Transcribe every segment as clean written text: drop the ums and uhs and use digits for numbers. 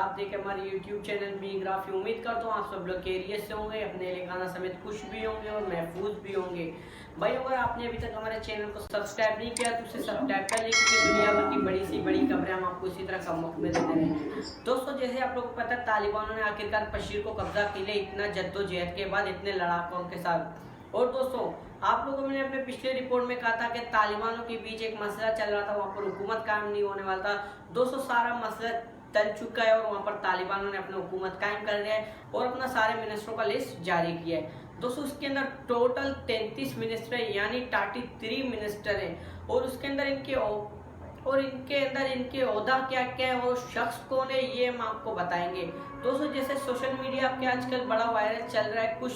आप देखें हमारे YouTube चैनल मीग्राफी। उम्मीद करता हूँ आप सब लोग खैरियत से होंगे, अपने खाना समेत खुश भी होंगे और महफूज भी होंगे। भाई अगर आपने अभी तक हमारे चैनल को सब्सक्राइब नहीं किया तो उसे सब्सक्राइब कर लें, क्योंकि दुनिया भर की बड़ी सी बड़ी खबरें हम आपको इसी तरह का मुफ्त में देते रहेंगे। दोस्तों, जैसे आप लोगों को पता है, तालिबानों ने आखिरकार पशीर को कब्जा के लिए इतना जद्दोजहद के बाद इतने लड़ाकों के साथ। और दोस्तों, आप लोगों ने अपने पिछले रिपोर्ट में कहा था कि तालिबानों के बीच एक मसला चल रहा था, वहाँ पर हुकूमत कायम नहीं होने वाला था। दोस्तों, सारा मसला टल चुका है और वहाँ पर तालिबानों ने अपनी हुकूमत कायम कर दिया है और अपना सारे मिनिस्टरों का लिस्ट जारी किया है। दोस्तों, उसके अंदर टोटल 33 मिनिस्टर है, यानी 33 मिनिस्टर हैं। और उसके अंदर इनके ओहदा क्या क्या है और शख्स कौन है, ये हम आपको बताएंगे। दोस्तों, जैसे सोशल मीडिया पे आजकल बड़ा वायरल चल रहा है, कुछ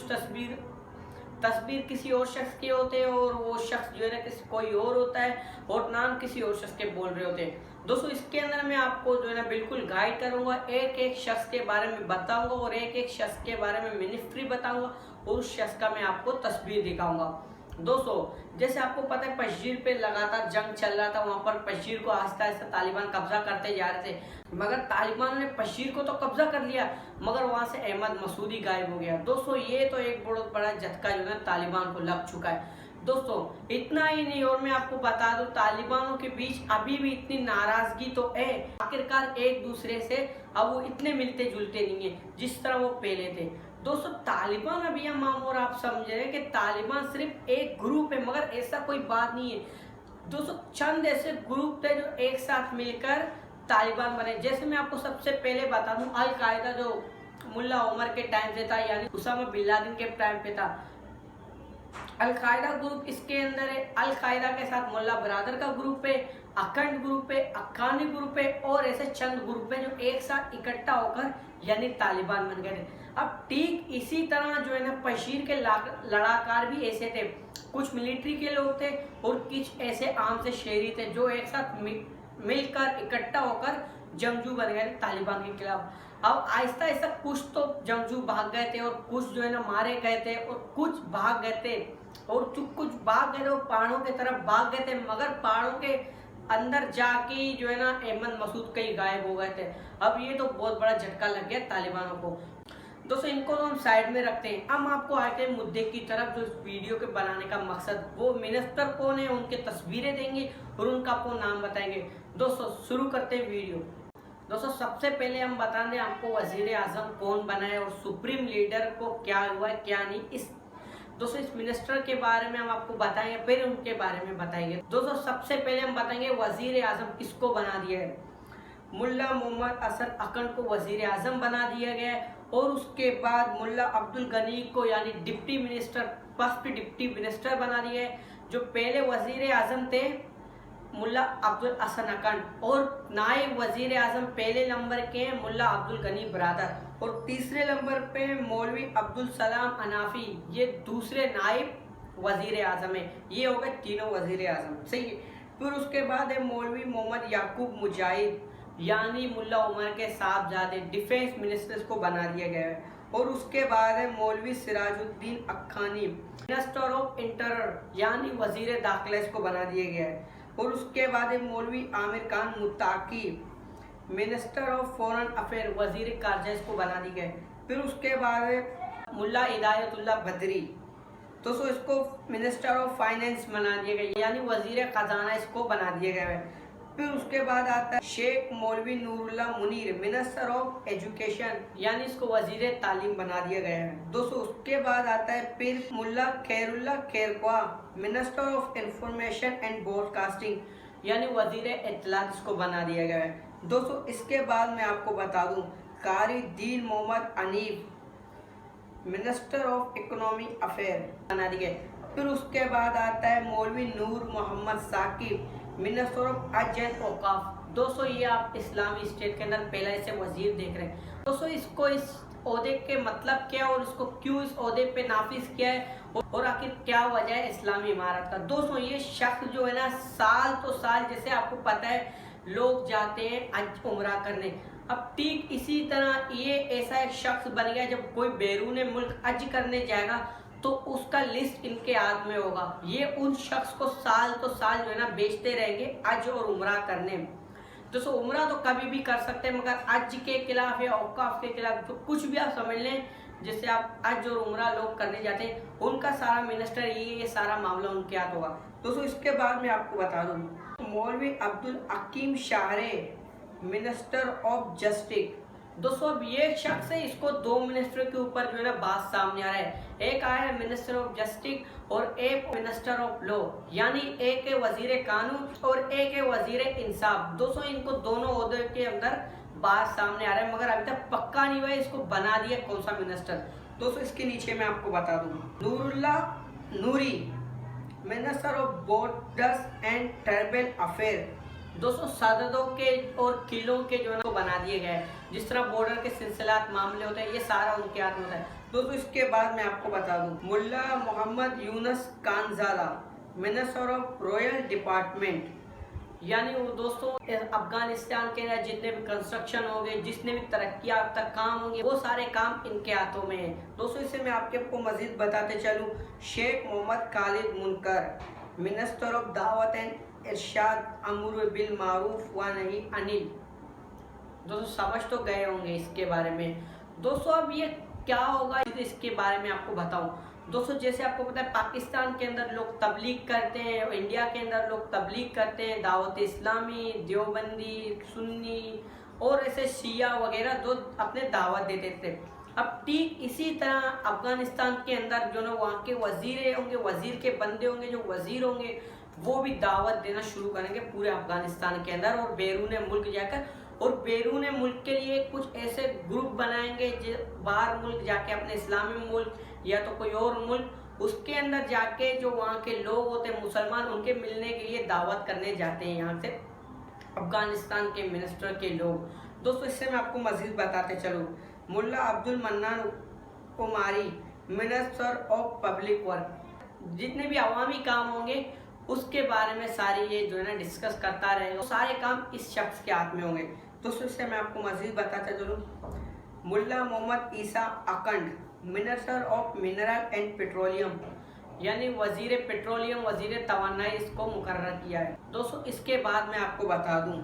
तस्वीर किसी और शख्स के होते हैं और वो शख्स जो है ना कोई और होता है और नाम किसी और शख्स के बोल रहे होते हैं। दोस्तों, इसके अंदर मैं आपको जो है ना बिल्कुल गाइड करूंगा, एक एक शख्स के बारे में बताऊंगा और एक एक शख्स के बारे में मिनिस्ट्री बताऊंगा और उस शख्स का मैं आपको तस्वीर दिखाऊंगा। दोस्तों, जैसे आपको पता है, पशीर पे लगातार जंग चल रहा था, वहां पर पशीर को आहिस्ता आहिस्ता तालिबान कब्जा करते जा रहे थे, मगर तालिबान ने पशीर को तो कब्जा कर लिया, मगर वहां से अहमद मसूदी गायब हो गया। दोस्तों, ये तो एक बहुत बड़ा झटका जो है तालिबान को लग चुका है। दोस्तों, इतना ही नहीं, और मैं आपको बता दूं, तालिबानों के बीच अभी भी इतनी नाराजगी तो है, आखिरकार एक दूसरे से अब वो इतने मिलते जुलते नहीं है जिस तरह वो पहले थे। दोस्तों, तालिबान अभी हम और आप समझ रहे हैं कि तालिबान सिर्फ एक ग्रुप है, मगर ऐसा कोई बात नहीं है। दोस्तों, चंद ऐसे ग्रुप थे जो एक साथ मिलकर तालिबान बने। जैसे मैं आपको सबसे पहले बता दूं, अल कायदा जो मुल्ला उमर के टाइम से था, यानी उसामा बिन लादेन के टाइम पे था, अल कायदा ग्रुप इसके अंदर है। अल कायदा के साथ मुल्ला बरादर का ग्रुप है, अखंड ग्रुप है, अक्कानी ग्रुप है और ऐसे चंद ग्रुप है जो एक साथ इकट्ठा होकर यानी तालिबान बन गए थे। अब ठीक इसी तरह जो है ना पशीर के लड़ाकार भी ऐसे थे, कुछ मिलिट्री के लोग थे और कुछ ऐसे आम से शहरी थे जो एक साथ मिलकर इकट्ठा होकर जंगजू बन गए तालिबान के खिलाफ। अब आहिस्ता आहिस्ता कुछ तो जंगजू भाग गए थे और कुछ जो है ना मारे गए थे और कुछ भाग गए थे और कुछ भाग गए थे और पहाड़ों की तरफ भाग गए थे, मगर पहाड़ों के अंदर जाके जो है ना अहमद मसूद कहीं गायब हो गए थे। अब ये तो बहुत बड़ा झटका लग गया तालिबानों को। दोस्तों, इनको तो हम साइड में रखते हैं, हम आपको आगे मुद्दे की तरफ, जो इस वीडियो के बनाने का मकसद, वो मिनिस्टर कौन है, उनके तस्वीरें देंगे और उनका आपको नाम बताएंगे। दोस्तों, शुरू करते हैं वीडियो। दोस्तों, सबसे पहले हम बता दें आपको वजीर आजम कौन बना है और सुप्रीम लीडर को क्या हुआ है क्या नहीं। दोस्तों, इस मिनिस्टर के बारे में हम आपको बताएंगे, फिर उनके बारे में बताएंगे। दोस्तों, सबसे पहले हम बताएंगे वजीर आजम किसको बना दिया है। मुल्ला मोहम्मद असन अकंड को वजीर आजम बना दिया गया है और उसके बाद मुल्ला अब्दुल गनी को यानी deputy minister, first deputy minister बना दिया है। जो पहले वजीर आजम थे मुल्ला अब्दुल हसन अकंड, और नायब वजीर आजम पहले नंबर के हैं मुल्ला अब्दुल गनी बरादर, और तीसरे नंबर पे मौलवी अब्दुल सलाम अनाफी, ये दूसरे नायब वजीर आजम है। ये हो गए तीनों वजीर आजम, सही है। फिर उसके बाद है मौलवी मोहम्मद याकूब मुजाहिद, यानी मुल्ला उमर के साहबजादे, डिफेंस मिनिस्टर्स को बना दिया गया है। और उसके बाद है मौलवी सिराजुद्दीन अक्खानी, मिनिस्टर ऑफ इंटरर, यानी वजीर दाखिला, इसको बना दिया गया है। और उसके बाद है मौलवी Aamir Khan मुत्ताकी, minister of foreign affair, वजीर कारजा, इसको बना दिया गया है। फिर उसके बाद है मुल्ला हिदायतुल्लाह बदरी, तो इसको मिनिस्टर ऑफ फाइनेंस बना दिया गया, यानी वजीर खजाना, इसको बना दिया गया है। फिर उसके बाद आता है शेख मौलवी Noorullah Munir, minister of education, यानी इसको वजीर तालीम बना दिया गया है। दोस्तों, उसके बाद आता है फिर Mullah Khairullah Khairkhwa, minister of information and broadcasting, यानी वजीर इत्तलात, इसको बना दिया गया है। दोस्तों, इसके बाद मैं आपको बता दूं Qari Din Mohammad Hanif, minister of economy affair बना दिया है। फिर उसके बाद आता है Maulvi Noor Mohammad Saqib, minister of Hajj and Awqaf. दोस्तों, ये आप इस्लामी स्टेट के अंदर पहला ऐसे वजीर देख रहे हैं। दोस्तों, इसको इस ओहदे के मतलब क्या और इसको क्यों इस ओहदे पे नाफिज किया है और आखिर क्या वजह है इस्लामी इमारत का। दोस्तों, ये शख्स जो है ना साल तो साल, जैसे आपको पता है, लोग जाते हैं हज उम्रा करने, अब ठीक इसी तरह ये ऐसा एक शख्स बन गया, जब कोई बैरून मुल्क हज करने जाएगा तो उसका लिस्ट इनके हाथ में होगा। ये उन शख्स को साल तो साल जो है ना बेचते रहेंगे हज और उम्रा करने। दोस्तों उम्रा तो कभी भी कर सकते हैं, मगर हज के खिलाफ या औकाफ के खिलाफ जो कुछ भी आप समझ लें, जिससे आप हज और उम्रा लोग करने जाते हैं, उनका सारा मिनिस्टर ये सारा मामला उनके हाथ होगा। दोस्तों इसके बाद मैं आपको बता दूं, मौलवी अब्दुल हकीम शाहरे, मिनिस्टर ऑफ जस्टिस। दोस्तों अब ये शख्स है, इसको दो मिनिस्टर के ऊपर जो है ना बात सामने आ रहा है। एक आया है मिनिस्टर ऑफ जस्टिस और एक मिनिस्टर ऑफ लॉ, यानी एक है वजीर कानून और एक है वजीर इंसाफ। दोस्तों इनको दोनों ओहदे के अंदर बात सामने आ रहा है, मगर अभी तक पक्का नहीं हुआ है इसको बना दिया कौन सा मिनिस्टर। दोस्तों इसके नीचे मैं आपको बता दूं, Noorullah Noori, minister of borders and tribal affair. दोस्तों सरहदों के और किलों के जो है ना बना दिए गए, जिस तरह बॉर्डर के सिलसिलात मामले होते हैं, ये सारा उनके हाथ में होता है। दोस्तों इसके बाद मैं आपको बता दूं, Mullah Mohammad Yunus Khanzada, minister of royal department, यानी वो दोस्तों अफगानिस्तान के अंदर जितने भी कंस्ट्रक्शन होंगे, जितने भी तरक्की तक काम होंगे, वो सारे काम इनके हाथों में है। दोस्तों इससे मैं आपको मजीद बताते चलूँ, शेख मोहम्मद खालिद मुनकर, मिनिस्टर ऑफ दावत एंड इरशाद, अमर बिल मारूफ व नही अनिल। दोस्तों समझ तो गए होंगे इसके बारे में। दोस्तों अब ये क्या होगा इसके बारे में आपको बताऊं। दोस्तों जैसे आपको पता है पाकिस्तान के अंदर लोग तबलीग करते हैं, इंडिया के अंदर लोग तबलीग करते हैं, दावत इस्लामी, देवबंदी, सुन्नी और ऐसे शिया वगैरह जो अपने दावत देते थे। अब ठीक इसी तरह अफगानिस्तान के अंदर जो ना वहाँ के वजीर होंगे, वजीर के बंदे होंगे, जो वजीर होंगे वो भी दावत देना शुरू करेंगे पूरे अफगानिस्तान के अंदर और बैरून मुल्क जाकर, और बैरून मुल्क के लिए कुछ ऐसे ग्रुप बनाएंगे जो बाहर मुल्क जाके अपने इस्लामी मुल्क या तो कोई और मुल्क, उसके अंदर जाके जो वहाँ के लोग होते हैं मुसलमान, उनके मिलने के लिए दावत करने जाते हैं यहाँ से अफगानिस्तान के मिनिस्टर के लोग। दोस्तों इससे मैं आपको मजीद बताते चलूँ, Mullah Abdul Mannan Kumari, minister of public work, जितने भी अवामी काम होंगे उसके बारे में सारे ये जो है ना डिस्कस करता रहेगा, सारे काम इस शख्स के हाथ में होंगे। दोस्तों इससे मैं आपको मजीद बताता चलूँ, Mullah Mohammad Isa Akhund, minister of mineral and petroleum, यानी वजीर पेट्रोलियम, वजीर तवानाई इसको मुकर्रर किया है। दोस्तों इसके बाद मैं आपको बता दूं,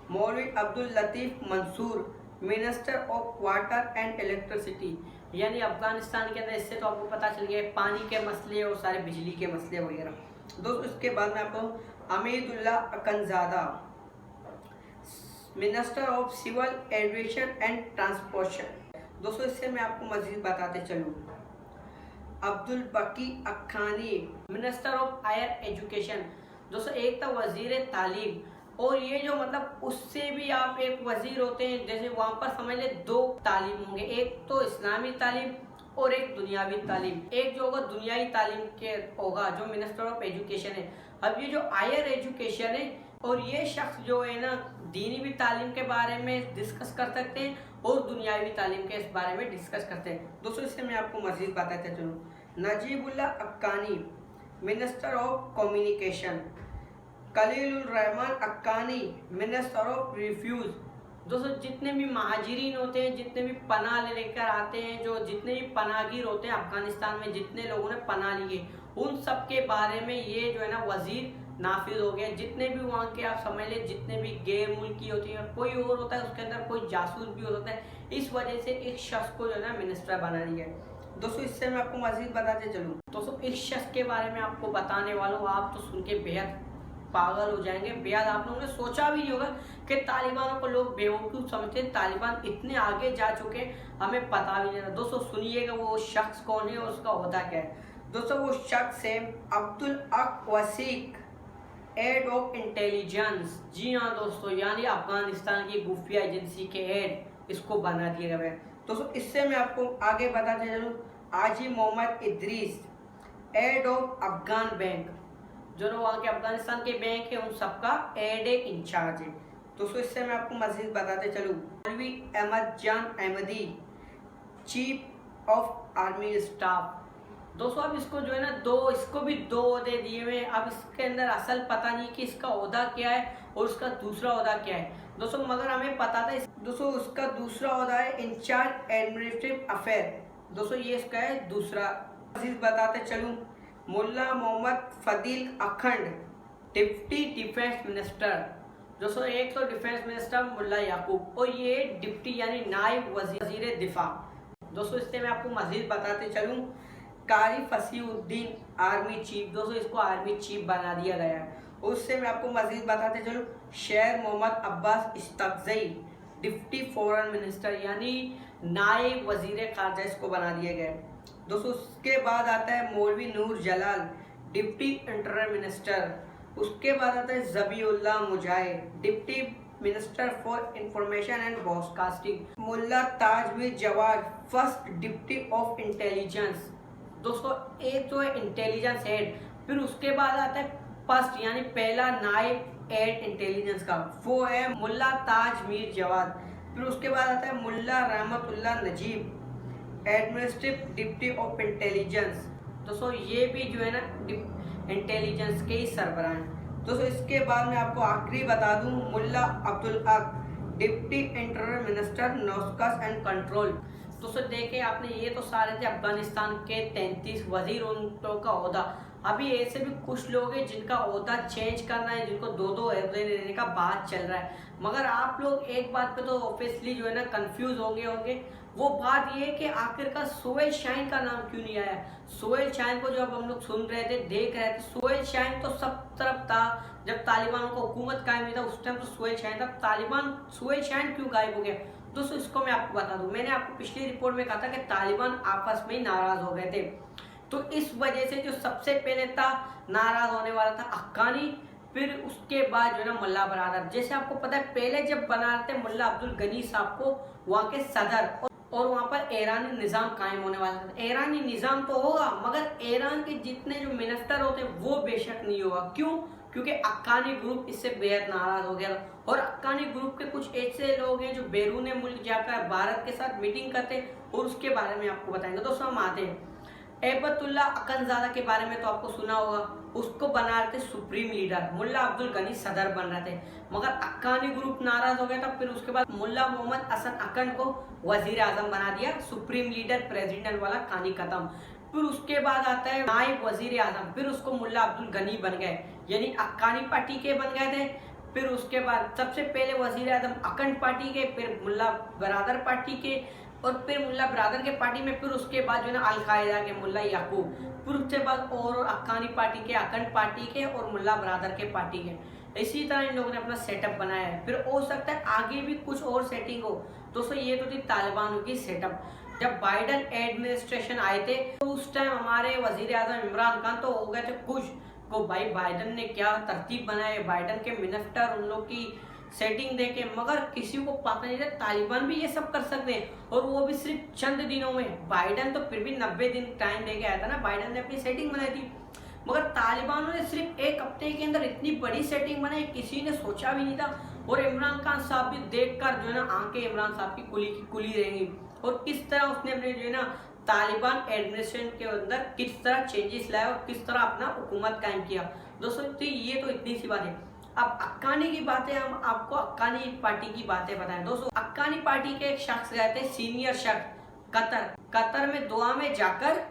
Maulvi Abdul Latif Mansoor, minister of water and electricity, यानी अफगानिस्तान के अंदर इससे तो आपको पता चल गया पानी के मसले और सारे बिजली के मसले वगैरह। दोस्तों इसके बाद में आपको Hamidullah Akhundzada, minister of civil aviation and transportation. दोस्तों इससे मैं आपको मजीद बताते चलूँ, Abdul Baqi Haqqani, minister of higher education. दोस्तों एक था वजीर तालीम, और ये जो मतलब उससे भी आप एक वजीर होते हैं, जैसे वहाँ पर समझ ले दो तालीम होंगे, एक तो इस्लामी तालीम और एक दुनियावी तालीम। एक जो होगा दुनियावी तालीम के होगा जो मिनिस्टर ऑफ एजुकेशन है। अब ये जो हायर एजुकेशन है, और ये शख्स जो है ना दीनी भी तालीम के बारे में डिस्कस कर सकते हैं और दुनियावी तालीम के इस बारे में डिस्कस करते हैं। दोस्तों इससे मैं आपको मजीद बताते चलूँ, Najibullah Haqqani, minister of communication, Khalilur Rahman Haqqani, minister of refuge. दोस्तों जितने भी महाजिरीन होते हैं, जितने भी पनाह लेकर आते हैं, जो जितने भी पनाहगीर होते हैं अफगानिस्तान में, जितने लोगों ने पनाह लिए, उन सब के बारे में ये जो है ना वजीर नाफिज हो गए। जितने भी वहाँ के आप समझ लें, जितने भी गैर मुल्की होती है, कोई और होता है उसके अंदर, कोई जासूस भी हो सकता है, इस वजह से एक शख्स को जो है ना मिनिस्टर बना दिया है। दोस्तों इससे मैं आपको मजीद बताते चलूँ, दोस्तों इस शख्स के बारे में आपको बताने वाला हूँ, आप तो सुन के बेहद पागल हो जाएंगे। बेहद आप लोगों ने सोचा भी नहीं होगा कि तालिबानों को लोग बेवकूफ़ समझते हैं, तालिबान इतने आगे जा चुके हैं हमें पता भी नहीं था। दोस्तों सुनिएगा वो शख्स कौन है और उसका होता क्या है। दोस्तों वो शख्स है Abdul Haq वसीक, head of intelligence. जी हाँ दोस्तों, यानी अफगानिस्तान की खुफिया एजेंसी के हेड इसको बना दिया गया है। दोस्तों इससे मैं आपको आगे बताते चलूँ, Haji Mohammad Idris, head of Afghan bank, जो वहाँ के अफगानिस्तान के बैंक है उन सबका हेड इंचार्ज है। दोस्तों इससे मैं आपको मजीद बताते चलूँ, मौलवी अहमद जान Ahmadi, chief of army staff. दोस्तों अब इसको जो है ना इसको भी दो ओहदे दिए हुए हैं। अब इसके अंदर असल पता नहीं कि इसका ओहदा क्या है और उसका दूसरा ओहदा क्या है दोस्तों, मगर हमें पता था दोस्तों उसका दूसरा ओहदा है इंचार्ज एडमिनिस्ट्रेटिव अफेयर। दोस्तों ये इसका है दूसरा। मजीद बताते चलूँ, मुल्ला मोहम्मद फदील अखंड, डिप्टी डिफेंस मिनिस्टर, दोस्तों एक तो डिफेंस मिनिस्टर मुल्ला याकूब और ये डिप्टी यानी नायब वजीर दिफा। दोस्तों इससे मैं आपको मजीद बताते चलूँ, कारी फसीउद्दीन आर्मी चीफ, दोस्तों इसको आर्मी चीफ बना दिया गया है। उससे मैं आपको मजीद बताते चलूँ, Sher Mohammad Abbas Stanikzai deputy foreign minister यानी नायब वजीर खारजा इसको बना दिया गया है। दोस्तों उसके बाद आता है Maulvi Noor Jalal deputy interior minister. उसके बाद आता है Zabihullah Mujahid deputy minister for information and broadcasting. Mullah Tajmir Jawad first deputy of intelligence. दोस्तों एक जो है इंटेलिजेंस हेड, फिर उसके बाद आता है फर्स्ट यानी पहला नायब हेड इंटेलिजेंस का, वो है मुल्ला ताजमीर जवाद। फिर उसके बाद आता है Mulla Rahmatullah Najib administrative deputy of intelligence. दोस्तों ये भी जो है ना इंटेलिजेंस के ही सरबराह हैं। दोस्तों इसके बाद मैं आपको आखिरी बता दूं, Mullah Abdul Haq deputy interior minister narcotics and control. दोस्तों देखे आपने, ये तो सारे थे अफगानिस्तान के 33 वजीर, उनको का ओहदा। अभी ऐसे भी कुछ लोग हैं जिनका ओहदा चेंज करना है, जिनको दो ओहदे लेने का बात चल रहा है। मगर आप लोग एक बात पे तो ऑब्वियसली जो है ना कंफ्यूज होंगे। वो बात ये है कि आखिरकार सोहेल शाहीन का नाम क्यों नहीं आया। सोहेल शाहीन को जब हम लोग सुन रहे थे, देख रहे थे, सोहेल शाहीन तो सब तरफ था। जब तालिबान को हुकूमत कायम हुई था उस टाइम तो सोहेल शाहीन था। तालिबान सोहेल शाहीन क्यों गायब हो गया? दोस्तों इसको मैं आपको बता दूं, मैंने आपको पिछली रिपोर्ट में कहा था कि तालिबान आपस में ही नाराज हो गए थे। तो इस वजह से जो सबसे पहले था नाराज होने वाला था हक्कानी, फिर उसके बाद जो है ना मुल्ला बरादर। जैसे आपको पता है पहले जब बना रहे थे मुल्ला अब्दुल गनी साहब को वहाँ के सदर, और वहाँ पर ईरानी निज़ाम कायम होने वाला था। ईरानी निज़ाम तो होगा मगर ईरान के जितने जो मिनिस्टर होते हैं वो बेशक नहीं होगा। क्यों? क्योंकि हक्कानी ग्रुप इससे बेहद नाराज हो गया। और हक्कानी ग्रुप के कुछ ऐसे लोग हैं जो बैरून मुल्क जाकर भारत के साथ मीटिंग करते हैं, और उसके बारे में आपको बताएंगे। दोस्तों हम आते हैं ऐबतुल्ला अकनज़ादा के बारे में, तो आपको सुना होगा, उसको बना रहे थे सुप्रीम लीडर, मुल्ला अब्दुल गनी सदर बन रहे थे, मगर हक्कानी ग्रुप नाराज हो गया था। फिर उसके बाद मुल्ला मोहम्मद हसन अकन को वजीर आजम बना दिया, सुप्रीम लीडर प्रेसिडेंट वाला कहानी खत्म। फिर उसके बाद आता है नायब वजीर आजम, फिर उसको मुल्ला अब्दुल गनी बन गए, यानी हक्कानी पार्टी के बन गए थे। फिर उसके बाद सबसे पहले वजीर आजम अकन पार्टी के, फिर मुल्ला बरादर पार्टी के, और फिर मुल्ला बरादर के पार्टी में, फिर उसके बाद जो है ना अलकायदा के मुल्ला याकूब, फिर उसके बाद और हक्कानी पार्टी के, अकन पार्टी के, और मुल्ला बरादर के पार्टी के। इसी तरह इन लोगों ने अपना सेटअप बनाया है। फिर हो सकता है आगे भी कुछ और सेटिंग हो। दोस्तों ये तो थी तालिबानों की सेटअप। जब बाइडन एडमिनिस्ट्रेशन आए थे तो उस टाइम हमारे वजीर आजम इमरान खान तो हो गए थे खुश को, भाई बाइडन ने क्या तरतीब बनाए, बाइडन के मिनिस्टर उन लोग की सेटिंग देके, मगर किसी को पता नहीं था तालिबान भी ये सब कर सकते हैं, और वो भी सिर्फ चंद दिनों में। बाइडन तो फिर भी 90 दिन टाइम देके आया था ना, बाइडन ने अपनी सेटिंग बनाई थी, मगर तालिबानों ने सिर्फ एक हफ्ते के अंदर इतनी बड़ी सेटिंग बनाई, किसी ने सोचा भी नहीं था। और इमरान खान साहब भी देखकर जो है ना आंखें इमरान साहब की कुली रहेंगी, और किस तरह उसने अपने जो है ना तालिबान एडमिनिस्ट्रेशन के अंदर किस तरह चेंजेस लाया और किस तरह अपना हुकूमत कायम किया। दोस्तों तो ये तो इतनी सी बात है। अब हक्कानी की बातें, हम आपको हक्कानी पार्टी की बातें बताएं। दोस्तों हक्कानी पार्टी के एक शख्स गए थे, सीनियर शख्स, कतर में दुआ में जाकर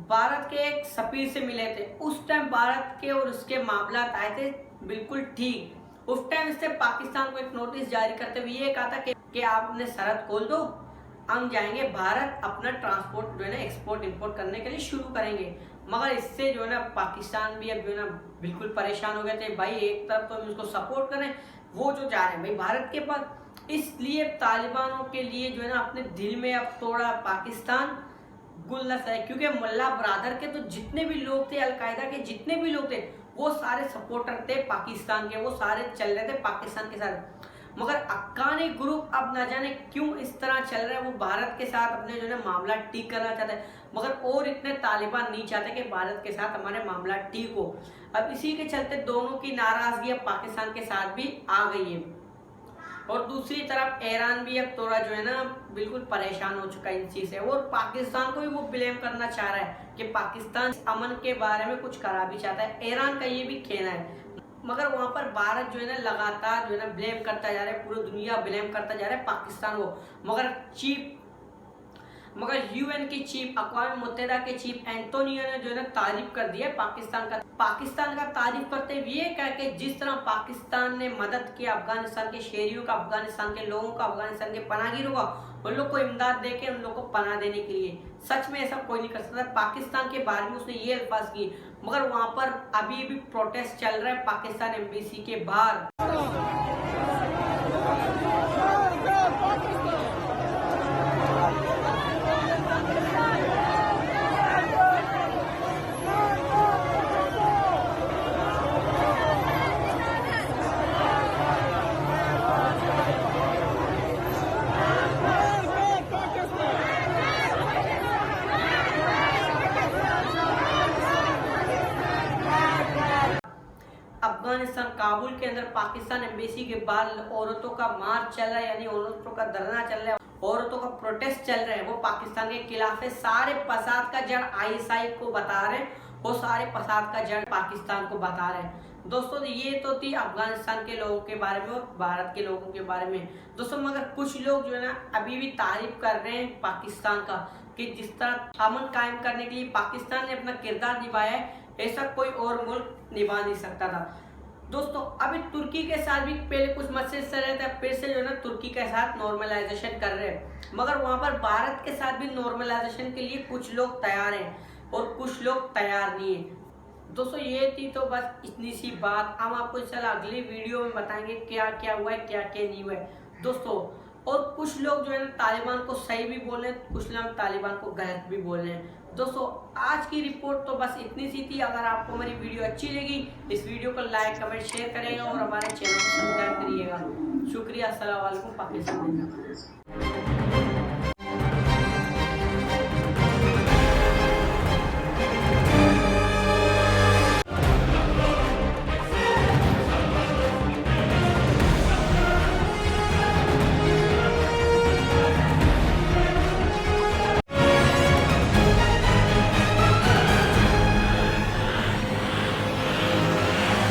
भारत के एक सफीर से मिले थे। उस टाइम भारत के और उसके मामला आए थे बिल्कुल ठीक। उस टाइम से पाकिस्तान को एक नोटिस जारी करते हुए ये कहा था कि आप अपने सरहद खोल दो, हम जाएंगे भारत, अपना ट्रांसपोर्ट जो है ना एक्सपोर्ट इंपोर्ट करने के लिए शुरू करेंगे। मगर इससे जो है ना पाकिस्तान भी अब जो है ना बिल्कुल परेशान हो गए थे। भाई एक तरफ तो हम उसको सपोर्ट करें, वो जो जा रहे हैं भाई भारत के पास, इसलिए तालिबानों के लिए जो है ना अपने दिल में अब थोड़ा पाकिस्तान गुलदस्त है। क्योंकि मुल्ला बरादर के तो जितने भी लोग थे, अलकायदा के जितने भी लोग थे, वो सारे सपोर्टर थे पाकिस्तान के, वो सारे चल रहे थे पाकिस्तान के साथ। मगर हक्कानी ग्रुप अब न जाने क्यों इस तरह चल रहा है, वो भारत के साथ अपने जो है मामला ठीक करना चाहते हैं, मगर और इतने तालिबान नहीं चाहते कि भारत के साथ हमारे मामला ठीक हो। अब इसी के चलते दोनों की नाराजगी अब पाकिस्तान के साथ भी आ गई है। और दूसरी तरफ ईरान भी अब थोड़ा जो है ना बिल्कुल परेशान हो चुका है इन चीज से, और पाकिस्तान को भी वो ब्लेम करना चाह रहा है कि पाकिस्तान अमन के बारे में कुछ करा भी चाहता है। ईरान का ये भी कहना है, मगर वहां पर भारत जो है ना लगातार जो है ना ब्लेम करता जा रहा है, पूरी दुनिया ब्लेम करता जा रहा है पाकिस्तान को। मगर चीफ मगर यूएन की चीफ, अक़वाम मुत्तहिदा के चीफ एंटोनियो ने जो है तारीफ कर दिया पाकिस्तान का तारीफ करते हुए ये कहा कि जिस तरह पाकिस्तान ने मदद की अफगानिस्तान के शहरियों का, अफगानिस्तान के लोगों का, अफगानिस्तान के पनाहगीरों का, उन लोग को इमदाद दे के उन लोग को पनाह देने के लिए, सच में ऐसा कोई नहीं कर सकता। पाकिस्तान के बारे में उसने ये अल्फाज किए, मगर वहां पर अभी भी प्रोटेस्ट चल रहा है पाकिस्तान एम्बेसी के बाहर। अफगानिस्तान काबुल के अंदर पाकिस्तान एम्बेसी के बाहर औरतों का मार्च चल रहा है, यानी औरतों का धरना चल रहा है, औरतों का प्रोटेस्ट चल रहा है। वो पाकिस्तान के खिलाफ है। सारे फसाद का जड़ आईएसआई को बता रहे हैं, वो सारे फसाद का जड़ पाकिस्तान को बता रहे हैं। दोस्तों ये तो थी अफगानिस्तान के लोगों के बारे में और भारत के लोगों के बारे में। दोस्तों मगर कुछ लोग जो है ना अभी भी तारीफ कर रहे हैं पाकिस्तान का, कि जिस तरह अमन कायम करने के लिए पाकिस्तान ने अपना किरदार निभाया है, ऐसा कोई और मुल्क निभा नहीं सकता था। दोस्तों अभी तुर्की के साथ भी पहले कुछ मसले चल रहे थे, फिर से जो है ना तुर्की के साथ नॉर्मलाइजेशन कर रहे हैं, मगर वहां पर भारत के साथ भी नॉर्मलाइजेशन के लिए कुछ लोग तैयार हैं और कुछ लोग तैयार नहीं है। दोस्तों ये थी तो बस इतनी सी बात। हम आपको इंशाल्लाह अगली वीडियो में बताएंगे क्या क्या हुआ है, क्या क्या नहीं हुआ है दोस्तों। और कुछ लोग जो है ना तालिबान को सही भी बोल रहे हैं, कुछ लोग तालिबान को गलत भी बोल रहे हैं। दोस्तों आज की रिपोर्ट तो बस इतनी सी थी। अगर आपको हमारी वीडियो अच्छी लगी, इस वीडियो को लाइक, कमेंट, शेयर करेगा और हमारे चैनल को सब्सक्राइब करिएगा। शुक्रिया। अस्सलाम वालेकुम। पाकिस्तान।